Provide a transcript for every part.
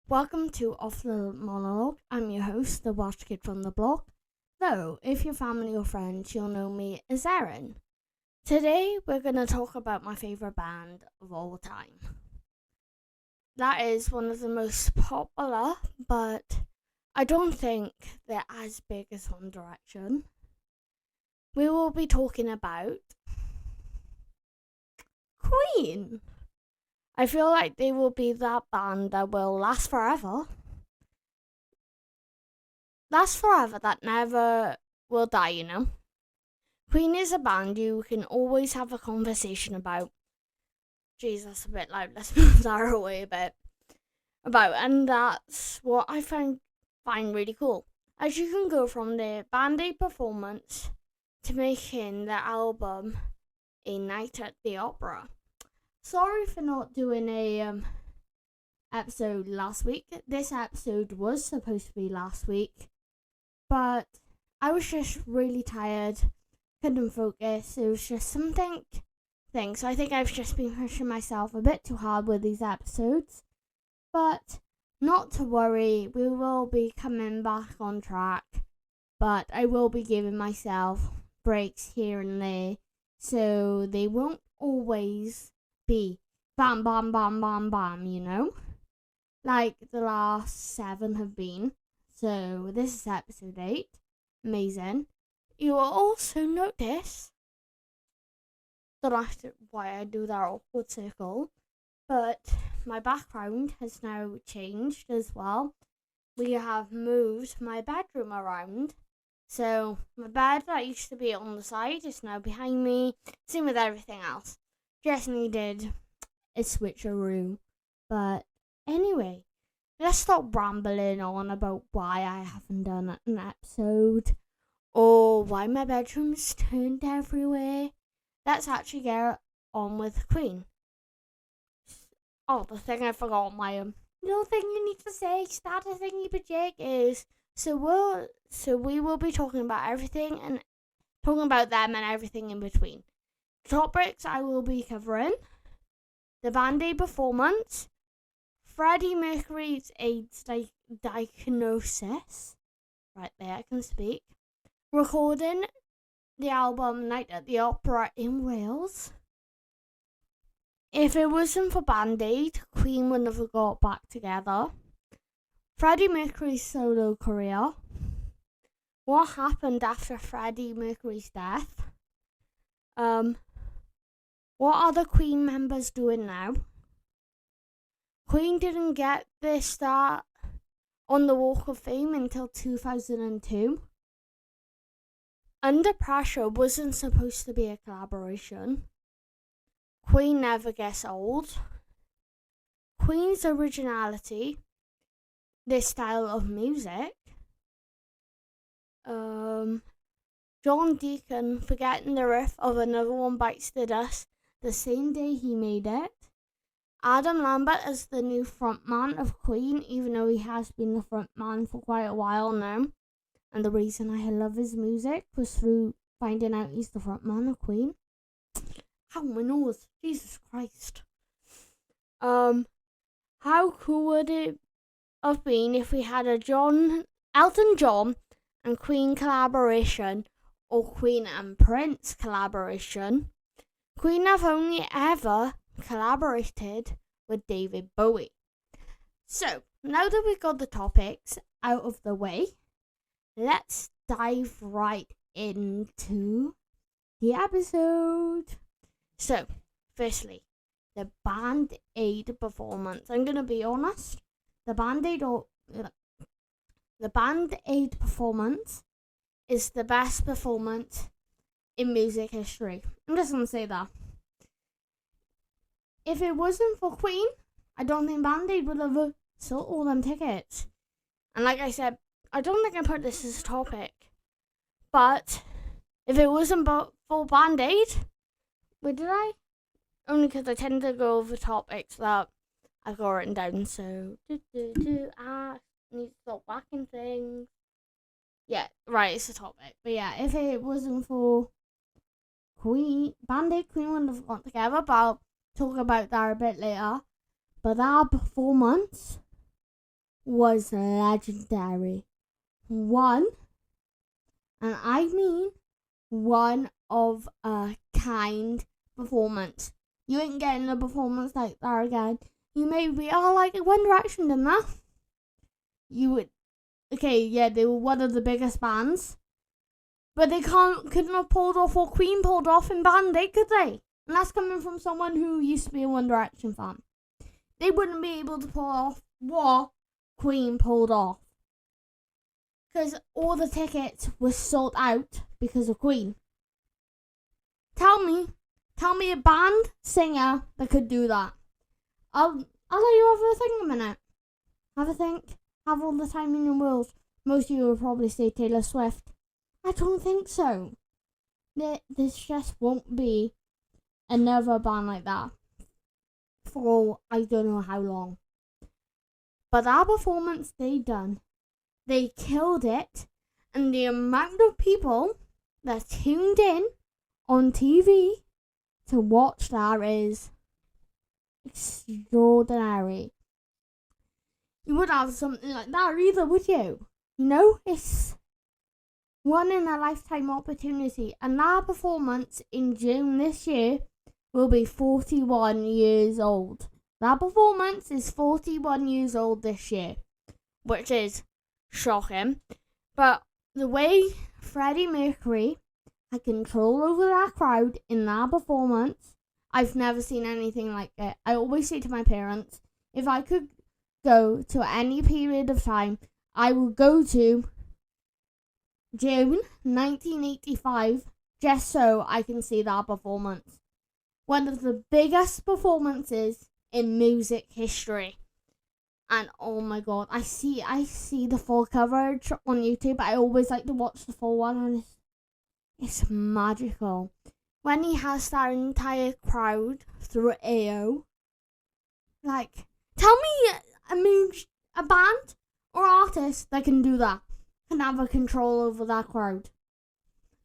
Welcome to Off the Monologue. I'm your host, the Watch Kid from the block. Though, if you're family or friends, you'll know me as Aaron. Today, we're going to talk about my favourite band of all time. That is one of the most popular, but I don't think they're as big as One Direction. We will be talking about Queen. I feel like they will be that band that will last forever. Last forever, that never will die, you know? Queen is a band you can always have a conversation about. Jesus, a bit loud. Let's move that away a bit. And that's what I find really cool. As you can go from the Band Aid performance to making the album A Night at the Opera. Sorry for not doing a episode last week. This episode was supposed to be last week, but I was just really tired, couldn't focus. It was just something. So I think I've just been pushing myself a bit too hard with these episodes, but not to worry, we will be coming back on track, but I will be giving myself breaks here and there, so they won't always be bam, bam, bam, bam, bam, you know? Like the last 7 have been. So this is episode 8. Amazing. You will also notice, don't ask why I do that awkward circle, but my background has now changed as well. We have moved my bedroom around. So my bed that used to be on the side is now behind me. Same with everything else. Just needed a switcheroo. But anyway, let's stop rambling on about why I haven't done an episode or why my bedroom's turned everywhere. Let's actually get on with Queen. Oh, the thing I forgot, my little thing you need to say, start a thingy bajig is so we will be talking about everything and talking about them and everything in between. Topics I will be covering: the Band Aid performance, Freddie Mercury's AIDS diagnosis, right there I can speak, recording the album Night at the Opera in Wales. If it wasn't for Band Aid, Queen would never got back together. Freddie Mercury's solo career. What happened after Freddie Mercury's death? What are the Queen members doing now? Queen didn't get their start on the Walk of Fame until 2002. Under Pressure wasn't supposed to be a collaboration. Queen never gets old. Queen's originality, their style of music. John Deacon forgetting the riff of Another One Bites the Dust the same day he made it. Adam Lambert as the new frontman of Queen, even though he has been the frontman for quite a while now. And the reason I love his music was through finding out he's the frontman of Queen. Ow, my nose. Jesus Christ. How cool would it have been if we had a Elton John and Queen collaboration, or Queen and Prince collaboration? Queen have only ever collaborated with David Bowie. So, now that we've got the topics out of the way, let's dive right into the episode. So, firstly, the Band Aid performance. I'm going to be honest, the Band Aid performance is the best performance in music history. I'm just going to say that. If it wasn't for Queen, I don't think Band Aid would have sold all them tickets. And like I said, I don't think I put this as a topic, but if it wasn't for Band Aid, where did I? Only because I tend to go over topics that I've got written down, so I need to stop whacking things. Yeah, right, it's a topic. But yeah, if it wasn't for Queen, Band Aid, Queen wouldn't have got together, but I'll talk about that a bit later. But that performance was legendary. One, and I mean one of a kind performance. You ain't getting a performance like that again. You maybe are like One Direction, didn't that? You would. Okay, yeah, they were one of the biggest bands. But they couldn't have pulled off what Queen pulled off in Band Aid, could they? And that's coming from someone who used to be a One Direction fan. They wouldn't be able to pull off what Queen pulled off. Because all the tickets were sold out because of Queen. Tell me a band singer that could do that. I'll let you have a think a minute. Have a think. Have all the time in your world. Most of you will probably say Taylor Swift. I don't think so. This just won't be another band like that for I don't know how long. But that performance they done, they killed it, and the amount of people that tuned in on TV to watch that is extraordinary. You wouldn't have something like that either, would you? You know, it's one in a lifetime opportunity, and that performance in June this year will be 41 years old. That performance is 41 years old this year, which is shocking. But the way Freddie Mercury had control over that crowd in that performance, I've never seen anything like it. I always say to my parents, if I could go to any period of time, I would go to June 1985 just so I can see that performance. One of the biggest performances in music history. And oh my god, I see the full coverage on YouTube. I always like to watch the full one, and it's magical. When he has that entire crowd through AO. Like, tell me a band or artist that can do that. Can have a control over that crowd.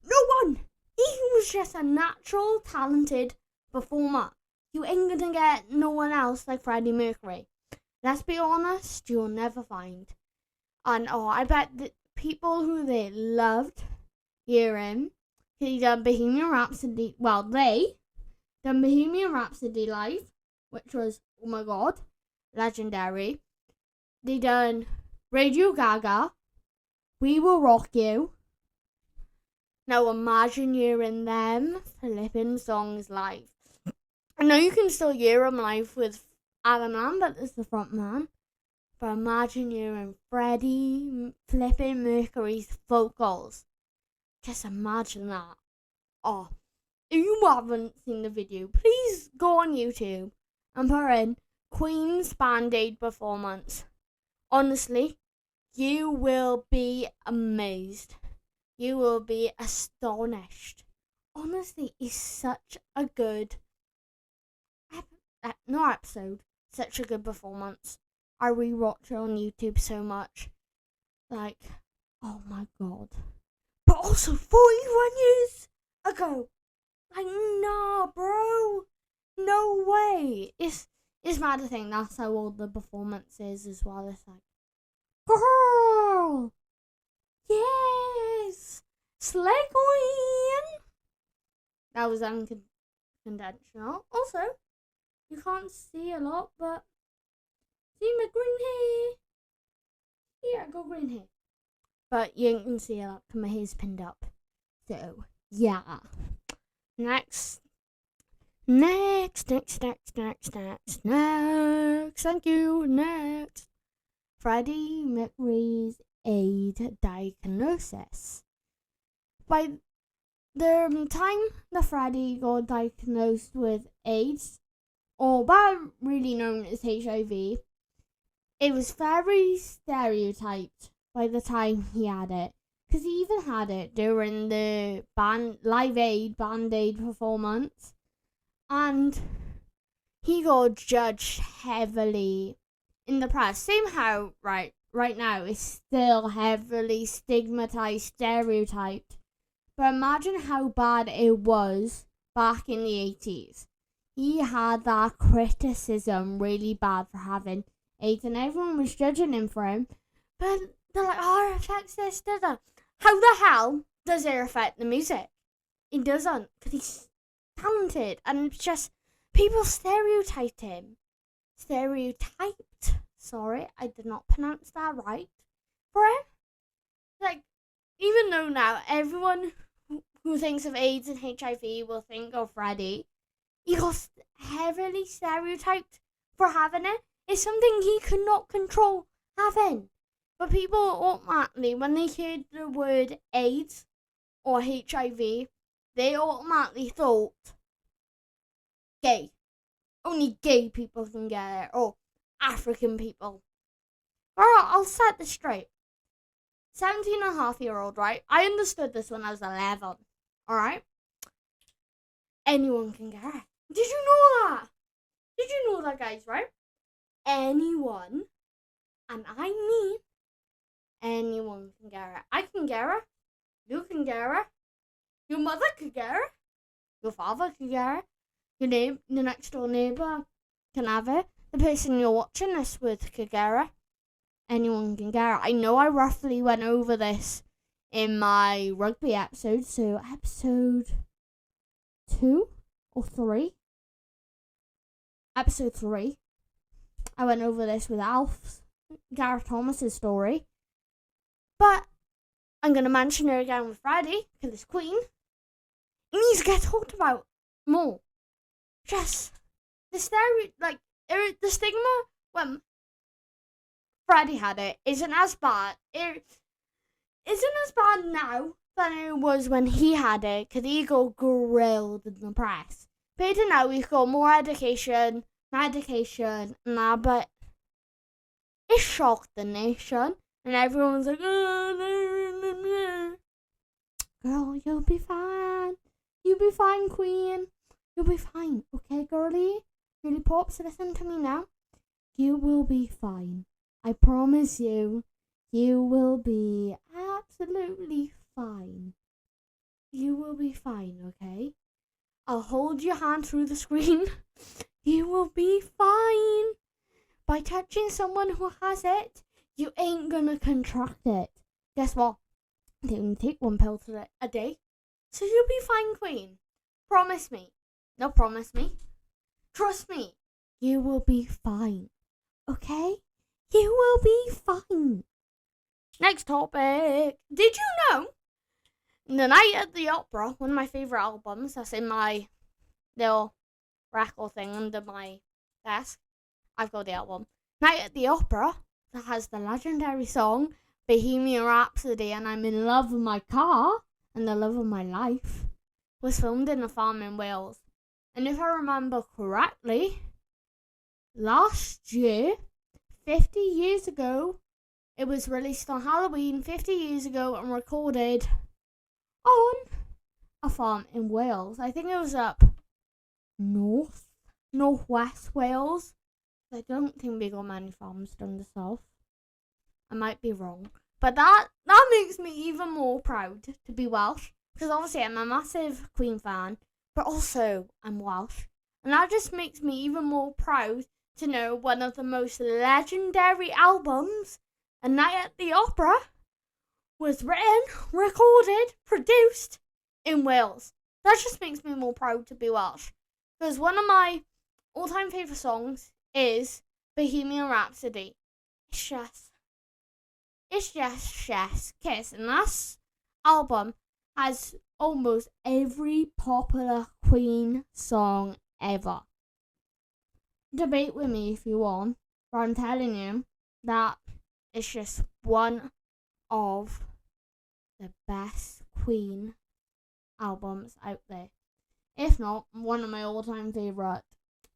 No one! He was just a natural, talented performer. You ain't gonna get no one else like Freddie Mercury. Let's be honest, you'll never find. And I bet the people who they loved hearing, he done Bohemian Rhapsody. Well, they done Bohemian Rhapsody live, which was, oh my god, legendary. They done Radio Gaga, We Will Rock You. Now imagine hearing them flipping songs live. I know you can still hear them live with Adam Lambert as the front man, but imagine hearing Freddie flipping Mercury's vocals. Just imagine that. Oh, if you haven't seen the video, please go on YouTube and put in Queen's Band Aid performance. Honestly, you will be amazed. You will be astonished. Honestly, it's such a good such a good performance. I rewatch it on YouTube so much. Like, oh my god. But also 41 years ago. Like, nah, bro. No way. It's mad to think that's how old the performance is as well. It's like, girl. Yes. Slay Queen. That was unconventional. Also, you can't see a lot, but see my green hair? Yeah, I got green hair. But you can see a lot because my hair's pinned up. So, yeah. Next. Thank you. Next. Freddie Mercury's AIDS diagnosis. By the time that Freddie got diagnosed with AIDS, or what really known as HIV, it was very stereotyped by the time he had it. Because he even had it during the Live Aid Band Aid performance. And he got judged heavily in the press. Same how right now it's still heavily stigmatized, stereotyped. But imagine how bad it was back in the 80s. He had that criticism really bad for having AIDS, and everyone was judging him for him. But they're like, oh, it affects this, doesn't. How the hell does it affect the music? It doesn't, because he's talented, and it's just people stereotyped him. Stereotyped. Sorry, I did not pronounce that right for him. Like, even though now everyone who thinks of AIDS and HIV will think of Freddie, he got heavily stereotyped for having it. It's something he could not control having. But people automatically, when they heard the word AIDS or HIV, they automatically thought gay. Only gay people can get it, or African people. Alright, I'll set this straight. 17-and-a-half-year-old, right? I understood this when I was 11. Alright? Anyone can get it. Did you know that? Did you know that, guys, right? Anyone, and I mean anyone can get it. I can get it. You can get it. Your mother could get it. Your father could get it. Your next door neighbour can have it. The person you're watching this with could get it. Anyone can get it. I know I roughly went over this in my rugby episode. So episode 2 or 3? Episode 3. I went over this with Gareth Thomas's story. But I'm going to mention her again with Friday, because it's Queen. It needs to get talked about more. Just the stigma when Freddie had it isn't as bad. It isn't as bad now than it was when he had it, because he got grilled in the press. But now we've got more education, medication, and that, but it shocked the nation. And everyone's like, oh, girl, you'll be fine. You'll be fine, Queen. You'll be fine. Okay, girlie? Girlie Pops, listen to me now. You will be fine. I promise you, you will be absolutely fine. You will be fine, okay? I'll hold your hand through the screen. You will be fine. By touching someone who has it, you ain't gonna contract it. Guess what? They only take 1 pill a day. So you'll be fine, Queen. Promise me. No, promise me. Trust me. You will be fine. Okay? You will be fine. Next topic. Did you know? The Night at the Opera, one of my favourite albums, that's in my little record thing under my desk. I've got the album. Night at the Opera, that has the legendary song Bohemian Rhapsody and I'm in Love with My Car and the Love of My Life, was filmed in a farm in Wales. And if I remember correctly, last year, 50 years ago, it was released on Halloween 50 years ago and recorded on a farm in Wales. I think it was up northwest Wales. I don't think we got many farms down the south. I might be wrong. But that makes me even more proud to be Welsh. Because obviously I'm a massive Queen fan. But also I'm Welsh. And that just makes me even more proud to know one of the most legendary albums, A Night at the Opera, was written, recorded, produced in Wales. That just makes me more proud to be Welsh. Because one of my all-time favourite songs is Bohemian Rhapsody. It's just chef's kiss. And that album has almost every popular Queen song ever. Debate with me if you want, but I'm telling you that it's just one of the best Queen albums out there. If not, one of my all-time favourite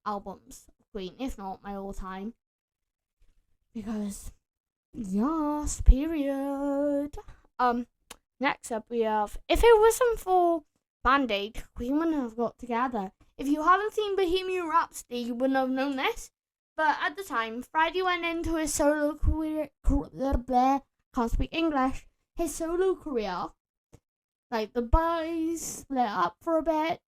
albums of Queen. If not, my all-time. Because, yes, period. Next up we have, if it wasn't for Band-Aid, Queen wouldn't have got together. If you haven't seen Bohemian Rhapsody, you wouldn't have known this. But at the time, Freddie went into his solo career, can't speak English, his solo career. Like, the boys split up for a bit,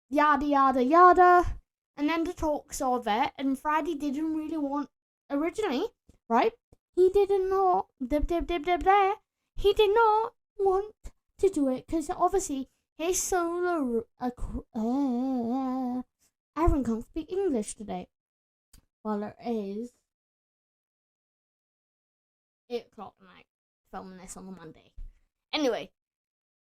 yada yada yada, and then the talks of it, and Freddie didn't really want a originally, right, he did not, he did not want to do it because obviously his solo, Aaron can't speak English today. Well, it is 8 o'clock tonight, filming this on a Monday. Anyway,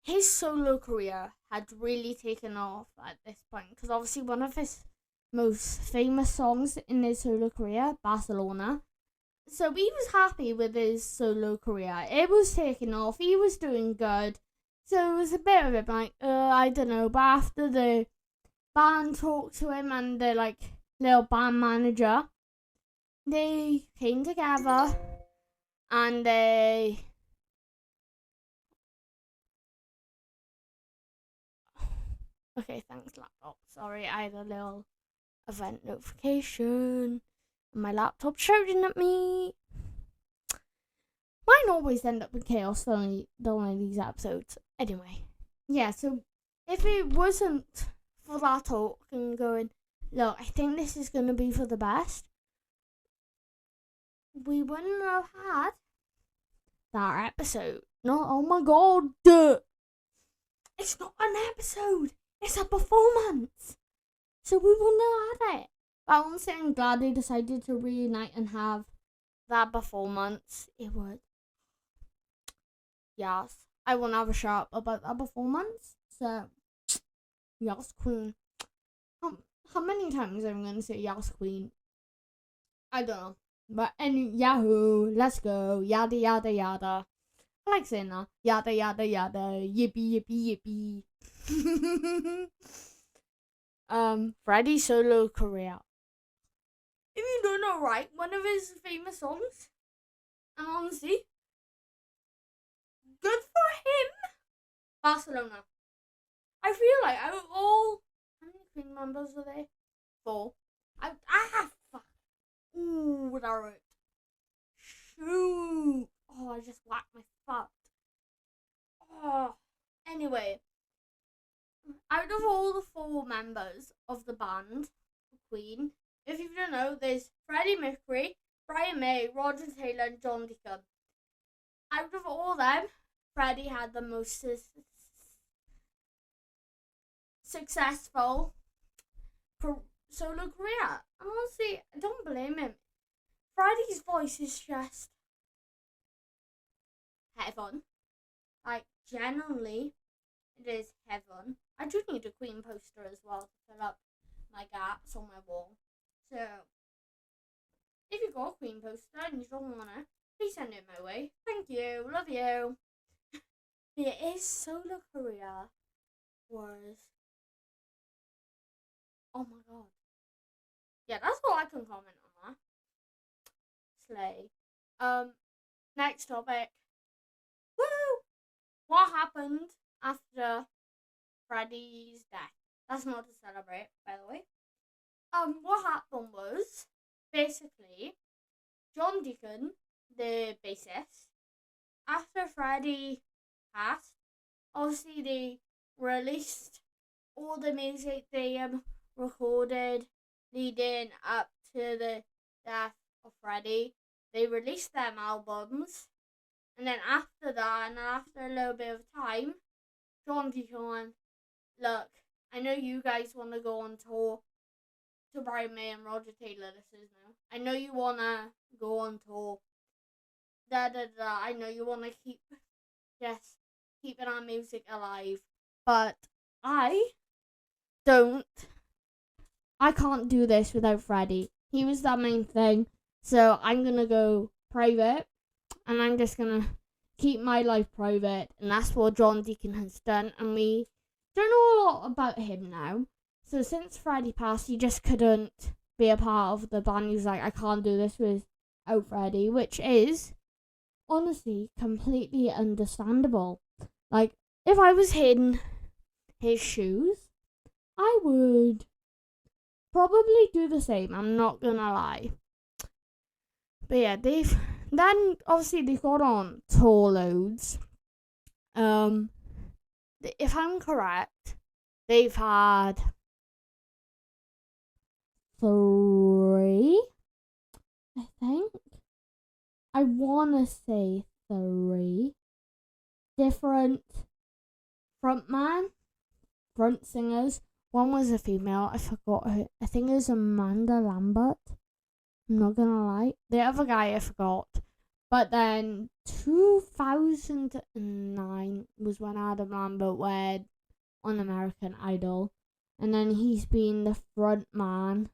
his solo career had really taken off at this point because obviously one of his most famous songs in his solo career, Barcelona. So he was happy with his solo career. It was taking off. He was doing good. So it was a bit of it like, I don't know. But after the band talked to him and the little band manager, they came together and they... Okay, thanks laptop. Sorry, I had a little event notification. My laptop shouting at me. Mine always end up in chaos, don't these episodes. Anyway, yeah, so if it wasn't for that talk and going, look, I think this is going to be for the best, we wouldn't have had that episode. No, oh my god. It's not an episode. It's a performance. So we wouldn't have had it. But honestly, I'm glad they decided to reunite and have that performance. It would. Yes. I won't have a shout about that performance. So, yes, Queen. How many times am I going to say yes, Queen? I don't know. But Yahoo, let's go. Yada, yada, yada. I like saying that. Yada, yada, yada. Yippee, yippee, yippee. Freddie's solo career. If you don't know, right, one of his famous songs, and honestly, good for him, Barcelona. I feel like out of all, how many Queen members are there? 4. Fuck. Ooh, that hurt. Shoot. Oh, I just whacked my foot. Oh. Anyway, out of all the 4 members of the band, Queen, if you don't know, there's Freddie Mercury, Brian May, Roger Taylor, and John Deacon. Out of all them, Freddie had the most successful solo career. And honestly, I don't blame him. Freddie's voice is just heaven. Genuinely, it is heaven. I do need a Queen poster as well to fill up my gaps on my wall. So, if you got a Queen poster and you don't want it, please send it my way. Thank you. Love you. Yeah, his solo career was... Oh my god. Yeah, that's all I can comment on that. Slay. Next topic. Woo! What happened after Freddie's death? That's not to celebrate, by the way. What happened was, basically, John Deacon, the bassist, after Freddie passed, obviously they released all the music they recorded leading up to the death of Freddie. They released them albums, and then after that, and after a little bit of time, John Deacon went, look, I know you guys want to go on tour to Brian May and Roger Taylor, this is now. I know you want to go on tour. I know you want to keeping our music alive. But I can't do this without Freddie. He was the main thing. So I'm going to go private. And I'm just going to keep my life private. And that's what John Deacon has done. And we don't know a lot about him now. So since Freddie passed, he just couldn't be a part of the band. He was like, I can't do this without Freddie, which is honestly completely understandable. Like, if I was in his shoes, I would probably do the same. I'm not gonna lie. But yeah, they've got on tour loads. If I'm correct, they've had 3 I think I want to say 3 different front singers. One was a female. I forgot her. I think it was Amanda Lambert. I'm not gonna lie. The other guy I forgot. But then 2009 was when Adam Lambert went on American Idol. And then he's been the front man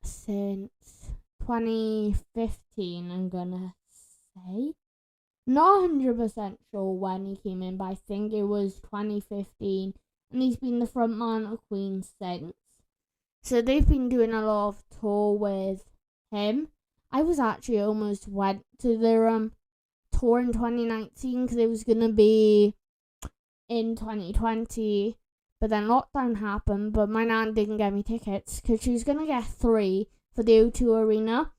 since 2015, I'm gonna say. Not 100% sure when he came in, but I think it was 2015. And he's been the front man of Queen since. So they've been doing a lot of tour with him. I was actually almost went to their tour in 2019 because it was going to be in 2020. But then lockdown happened, but my nan didn't get me tickets because she was going to get 3 for the O2 Arena.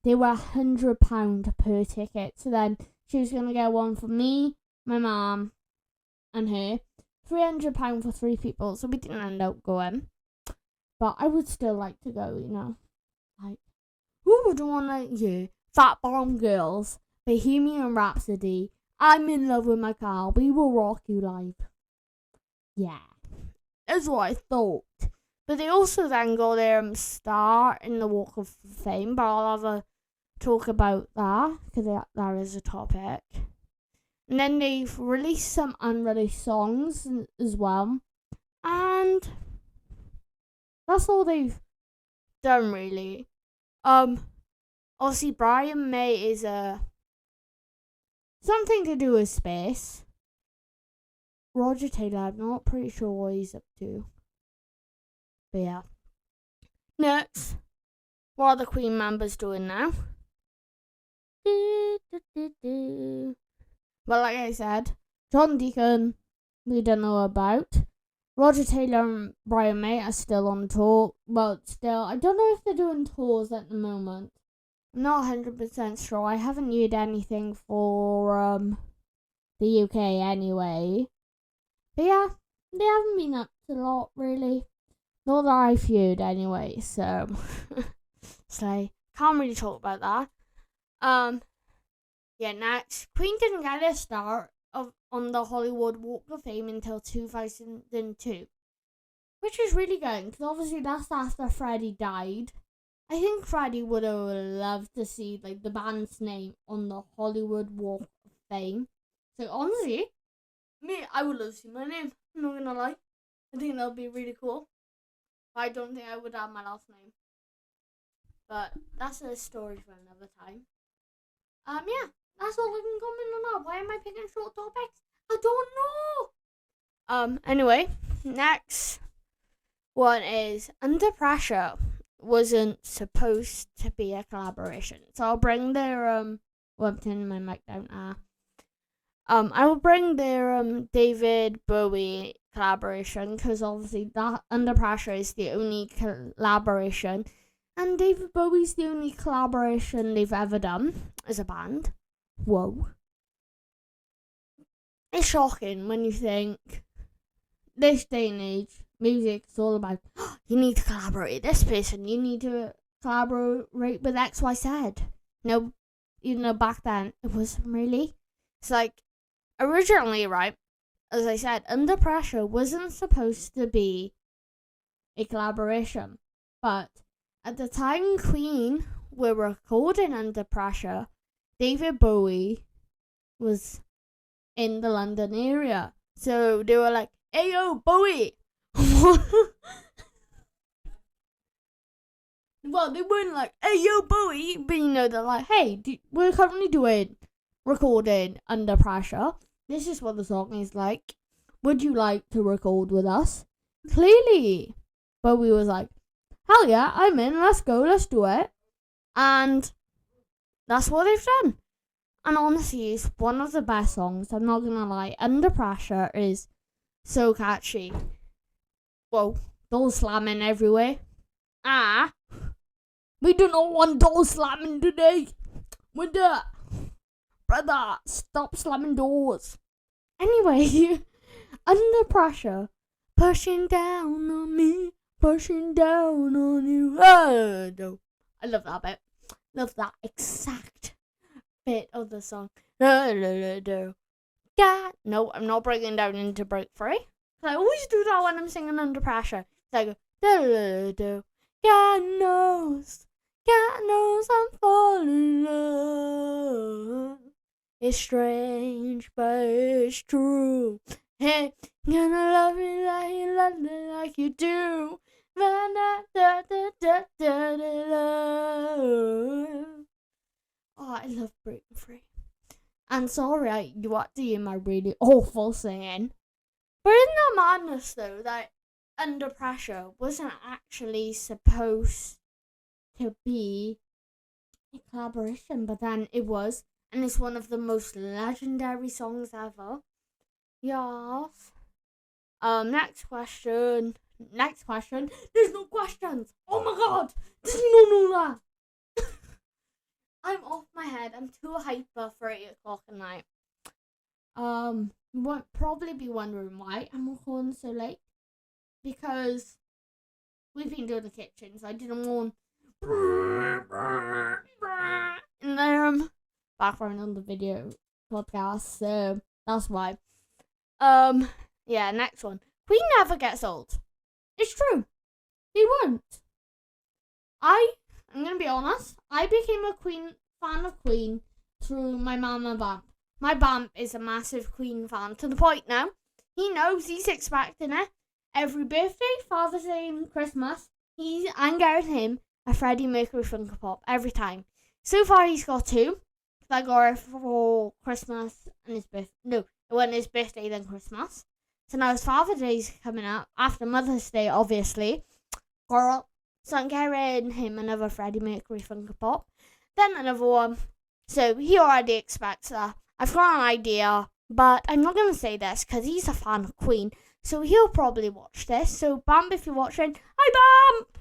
They were £100 per ticket. So then she was going to get one for me, my mum, and her. £300 for 3 people, so we didn't end up going. But I would still like to go, you know. Like, who would want to hear Fat Bomb Girls, Bohemian Rhapsody, I'm in love with my car, we will rock you live. Yeah, that's what I thought. But they also then got their star in the Walk of Fame, but I'll have a talk about that, because that is a topic. And then they've released some unreleased songs as well. And that's all they've done, really. Obviously, Brian May is something to do with space. Roger Taylor, I'm not pretty sure what he's up to. But yeah. Next, what are the Queen members doing now? Well, like I said, John Deacon, we don't know about. Roger Taylor and Brian May are still on tour, but still, I don't know if they're doing tours at the moment. I'm not 100% sure. I haven't heard anything for the UK anyway. But yeah, they haven't been up to a lot, really. Not that I've heard anyway, so can't really talk about that. Yeah, next, Queen didn't get a start on the Hollywood Walk of Fame until 2002, which is really good because obviously that's after Freddie died. I think Freddie would have loved to see like the band's name on the Hollywood Walk of Fame. So honestly, I would love to see my name. I'm not gonna lie. I think that would be really cool. But I don't think I would have my last name. But that's a story for another time. Yeah, that's all I can comment on that. Why am I picking short topics? I don't know. Anyway, next one is Under Pressure wasn't supposed to be a collaboration. So I'll bring their I'm turning my mic down. I will bring their David Bowie collaboration because obviously that Under Pressure is the only collaboration, and David Bowie's the only collaboration they've ever done as a band. Whoa. It's shocking when you think this day and age, music's all about, you need to collaborate with this person, you need to collaborate with XYZ. No, even though back then it wasn't really. It's like, originally, right, as I said, Under Pressure wasn't supposed to be a collaboration. But at the time Queen were recording Under Pressure, David Bowie was in the London area. So they were like, hey yo, Bowie! Well, they weren't like, hey yo, Bowie! But you know, they're like, hey, we're currently recording Under Pressure. This is what the song is like. Would you like to record with us? Clearly, Bowie was like, hell yeah, I'm in, let's go, let's do it. And that's what they've done. And honestly, it's one of the best songs, I'm not gonna lie. Under Pressure is so catchy. Whoa, door slamming everywhere. We do not want door slamming today. With that, brother, stop slamming doors. Anyway, Under Pressure, pushing down on me, pushing down on you. I love that bit. Love that exact bit of the song. No, I'm not breaking down into break free. I always do that when I'm singing under pressure. So I go, God knows I'm falling in love. It's strange, but it's true. Hey, gonna love me like you do. Oh, I love breaking free. And sorry, you are doing my really awful singing. But isn't that madness though that Under Pressure wasn't actually supposed to be a collaboration, but then it was, and it's one of the most legendary songs ever. Yes. Next question. There's no questions. Oh my god! Did you not know that? I'm off my head. I'm too hyper for 8 o'clock at night. You won't probably be wondering why I'm recording so late. Because we've been doing the kitchen, so I didn't want in the background on the video podcast, so that's why. Yeah, next one. Queen never gets old. It's true. They won't. I'm gonna be honest, I became a fan of Queen through my mum and Bamp. My Bamp is a massive Queen fan to the point now he knows he's expecting it. Every birthday, Father's Day and Christmas, I'm getting him a Freddie Mercury Funko Pop every time. So far he's got 2. I got it for Christmas and his birthday. No, it wasn't his birthday then Christmas. So now his Father's Day's coming up after Mother's Day, obviously. Girl. So I'm getting him another Freddie Mercury Funko Pop. Then another one. So he already expects that. I've got an idea, but I'm not going to say this because he's a fan of Queen. So he'll probably watch this. So Bamp, if you're watching, hi Bamp!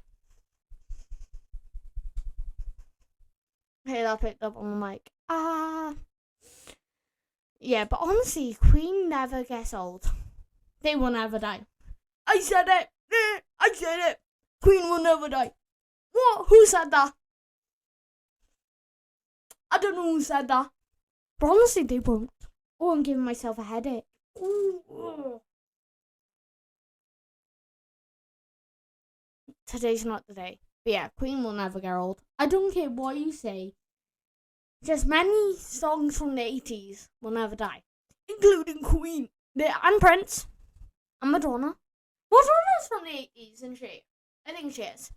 Okay, that picked up on the mic. Yeah, but honestly, Queen never gets old. They will never die. I said it! I said it! Queen will never die. What? Who said that? I don't know who said that. But honestly, they won't. Oh, I'm giving myself a headache. Ooh. Today's not the day. But yeah, Queen will never get old. I don't care what you say. Just many songs from the 80s will never die. Including Queen. And Prince. And Madonna. Madonna's from the 80s, isn't she? I think she is.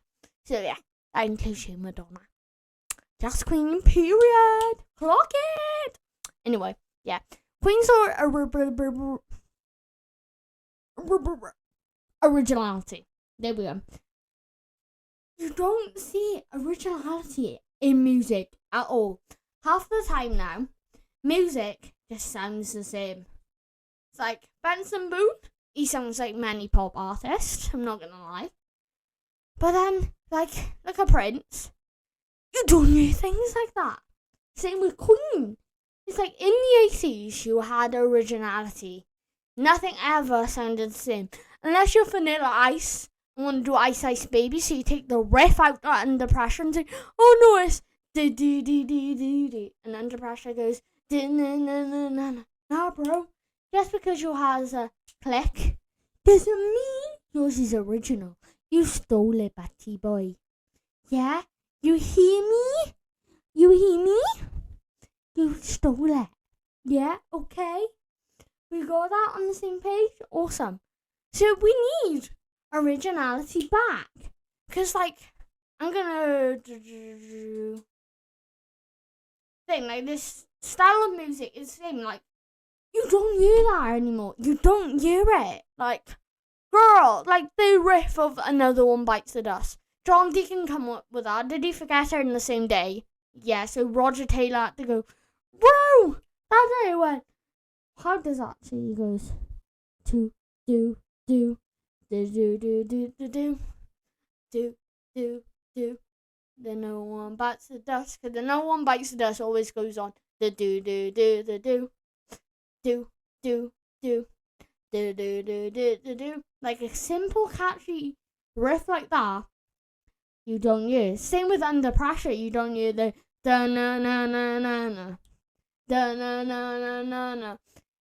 So yeah, that includes you, Madonna. Just Queen, period. Clock it. Anyway, yeah. Queen's originality. There we go. You don't see originality in music at all. Half the time now, music just sounds the same. It's like Benson Boone. He sounds like many pop artists, I'm not gonna lie. But then, like a Prince, you don't hear things like that. Same with Queen. It's like in the 80s, you had originality. Nothing ever sounded the same. Unless you're Vanilla Ice and want to do Ice Ice Baby, so you take the riff out Under Pressure and say, oh no, it's do. And Under Pressure goes, na. Nah, bro. Just because you has a click doesn't mean yours is original. You stole it, Batty boy. Yeah? You hear me? You stole it. Yeah? Okay? We got that on the same page? Awesome. So we need originality back. Because, like, I'm gonna thing, like, this style of music is the same, like, you don't hear that anymore. You don't hear it. Like, girl, like the riff of Another One Bites the Dust. John Deacon come up with that. Did he forget her in the same day? Yeah, so Roger Taylor had to go, bro, that day went. How does that say? He goes, do. The No One Bites the Dust. Because the No One Bites the Dust always goes on. The do. Do. Like a simple, catchy riff like that, you don't use. Same with Under Pressure, you don't use the da-na-na-na-na-na, da-na-na-na-na-na.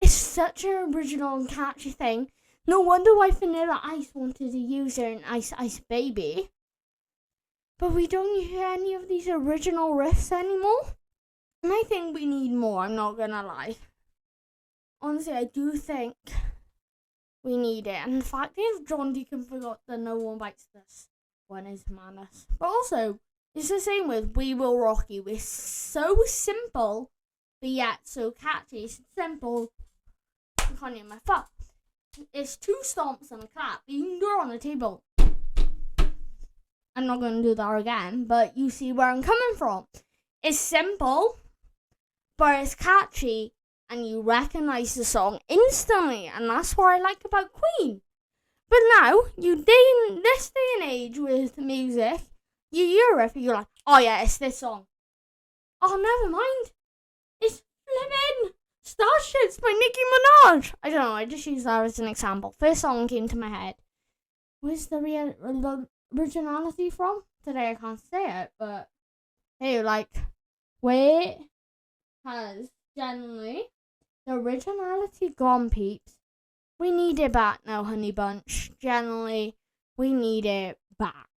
It's such an original and catchy thing. No wonder why Vanilla Ice wanted to use it in Ice Ice Baby. But we don't hear any of these original riffs anymore. And I think we need more, I'm not gonna lie. Honestly, I do think we need it. And the fact that John Deacon forgot that No One Bites This one is madness. But also, it's the same with We Will Rock You. It's so simple, but yet so catchy. It's simple. I can't hear my foot. It's 2 stomps and a clap. You can do it on the table. I'm not going to do that again, but you see where I'm coming from. It's simple, but it's catchy, and you recognize the song instantly, and that's what I like about Queen. But now, in this day and age with music, you hear it, you're like, oh yeah, it's this song. Oh, never mind. It's flippin' Starships by Nicki Minaj. I don't know, I just use that as an example. First song came to my head. Where's the originality from? Today I can't say it, but hey, where has generally the originality gone, peeps? We need it back now, Honey Bunch. Generally, we need it back.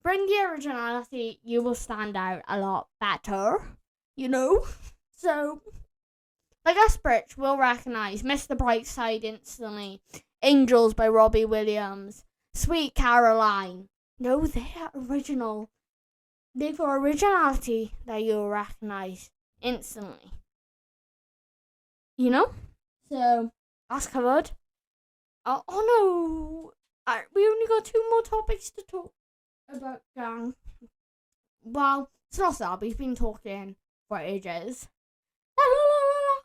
Bring the originality, you will stand out a lot better, you know? So, like us Brits will recognise Mr. Brightside instantly, Angels by Robbie Williams, Sweet Caroline. No, they're original. They've got originality that you'll recognise instantly. You know? So, that's covered. Oh no! We only got 2 more topics to talk about, gang. Well, it's not that. We've been talking for ages. La, la, la, la, la.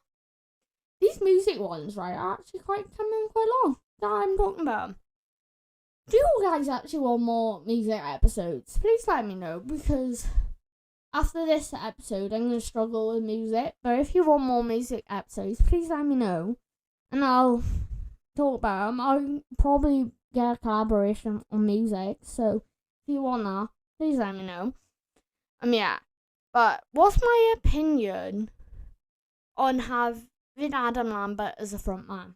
These music ones, right, are actually coming quite long. That I'm talking about. Do you guys actually want more music episodes? Please let me know, because after this episode, I'm going to struggle with music. But if you want more music episodes, please let me know, and I'll talk about them. I'll probably get a collaboration on music, so if you want that, please let me know. Yeah. But what's my opinion on having Adam Lambert as a frontman?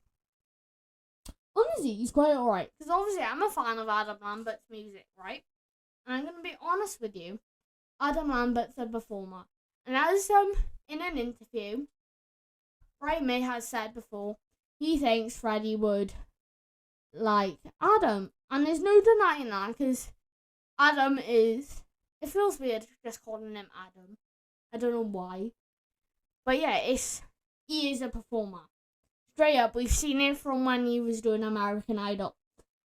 Honestly, he's quite alright. Because obviously, I'm a fan of Adam Lambert's music, right? And I'm going to be honest with you. Adam Lambert's a performer. And as in an interview, Brian May has said before, he thinks Freddie would like Adam. And there's no denying that, because Adam is... It feels weird just calling him Adam. I don't know why. But yeah, he is a performer. Straight up, we've seen it from when he was doing American Idol.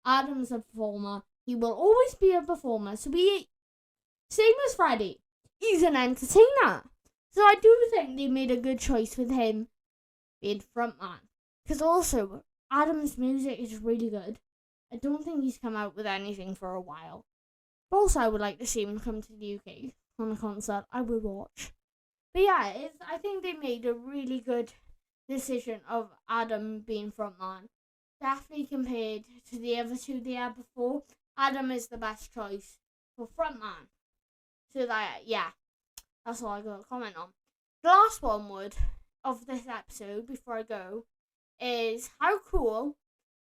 Adam's a performer. He will always be a performer. So same as Freddie. He's an entertainer. So I do think they made a good choice with him being frontman. Because also, Adam's music is really good. I don't think he's come out with anything for a while. But also, I would like to see him come to the UK on a concert. I would watch. But yeah, I think they made a really good decision of Adam being frontman. Definitely compared to the other 2 they had before, Adam is the best choice for frontman. So that, yeah, that's all I got to comment on. The last one of this episode, before I go, is how cool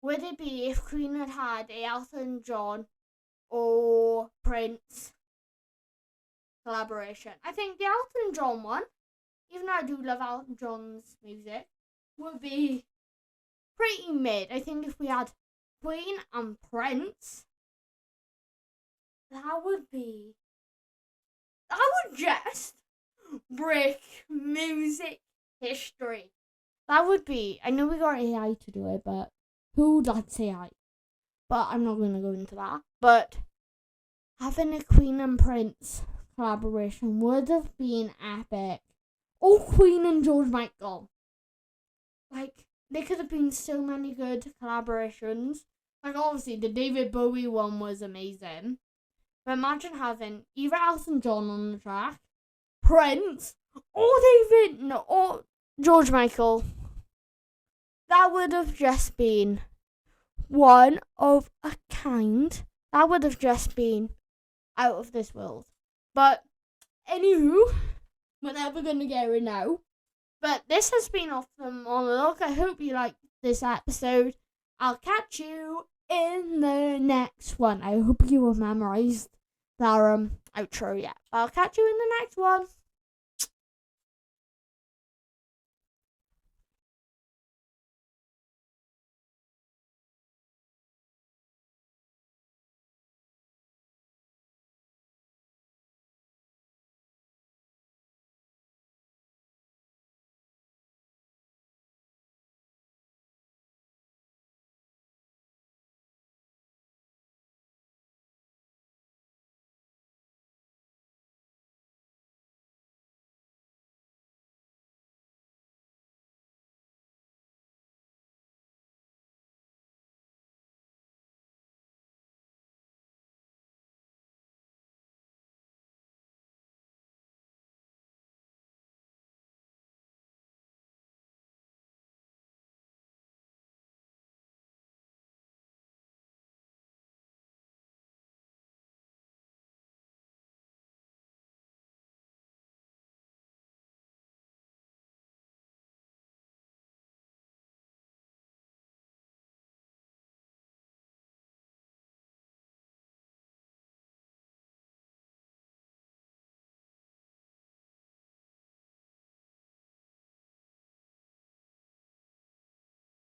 would it be if Queen had a Elton John or Prince collaboration? I think the Elton John one, even though I do love Elton John's music, would be pretty mid. I think if we had Queen and Prince, that would just break music history. That would be, I know we got AI to do it, but who would like to say AI? But I'm not going to go into that. But having a Queen and Prince collaboration would have been epic. Or Queen and George Michael. There could have been so many good collaborations. Obviously, the David Bowie one was amazing. But imagine having either Elton John on the track, Prince, or George Michael. That would have just been one of a kind. That would have just been out of this world. But anywho, we're never gonna get it now. But this has been Off the Monologue. I hope you liked this episode. I'll catch you in the next one. I hope you have memorized that outro yet. I'll catch you in the next one.